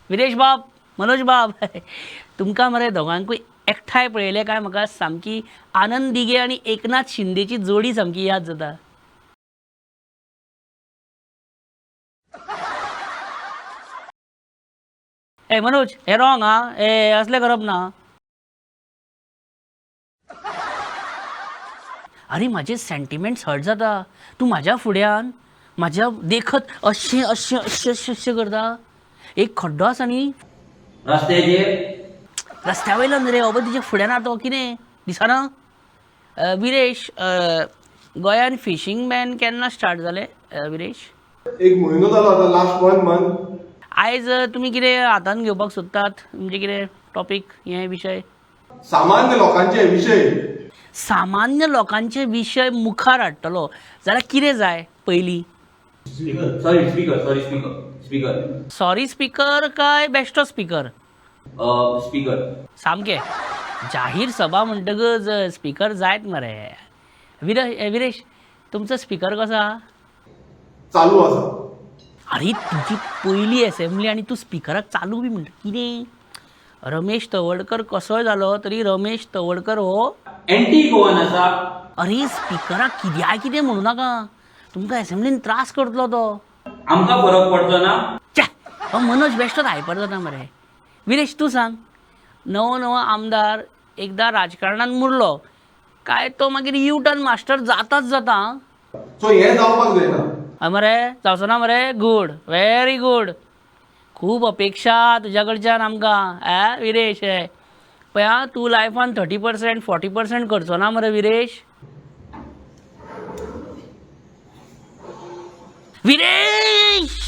विरेश बाब, मनोज बाब तुमकां मरे दोगांकूय एकठांय पळयले काय म्हाका सामकी आनंद दिघे आनी एकनाथ शिंदेची जोडी सामकी याद जाता. ए मनोज, हे रॉंग हा, ए असले करप ना. अरे माझे सेंटिमेंट्स हर्ट जाता. तूं म्हाज्या फुड्यान म्हाज्या देखत अशें अशें अशें अशें अशें करता. एक खड्डो आसा न्ही रस्त्या वयल्यान रे अबो तुज्या फुड्यान आहा तो कितें दिसना. विरेश, गोंयान फिशींग बॅन केन्ना स्टार्ट जालें विरेश? एक म्हयनो जालो आतां, लास्ट 1 मंथ. आयज तुमी कितें हातान घेवपाक सोदतात, म्हणजे कितें टॉपीक, हे विशय? सामान्य लोकांचे विशय. सामान्य लोकांचे विशय मुखार हाडटलो जाल्यार कितें जाय पयलीं? सॉरी स्पीकर काय बेश्टो स्पीकर? स्पीकर. सामकें जाहीर सभा म्हणटकच स्पीकर जायत मरे. विरेश, तुमचो स्पीकर कसो आहा? चालू आसा. अरे तुजी पयली असेंब्ली आनी तूं स्पीकराक चालू बी म्हणटा कितें? रमेश तवडकर कसोय जालो तरी रमेश तवडकर हो एंटी गोवन आसा. अरे स्पीकराक कित्याक कितें म्हणू नाका, तुमकां असेंब्लीन त्रास करतलो तो. आमकां फरक पडचो ना. हो मनोज बेश्टोच हायपर जाता मरे. विरेश तूं सांग, नवो नवो आमदार एकदां राजकारणान मुरलो काय तो मागीर यू टर्न मास्टर जाताच जाता. सो हें जावपाक जायना. हय मरे, जावचो ना मरे. Good, very good. खूब अपेक्षा तुज्या कडच्यान आमकां विरेश. पळय आं, तूं लायफान 30% 40% करचो ना मरे विरेश. विरेश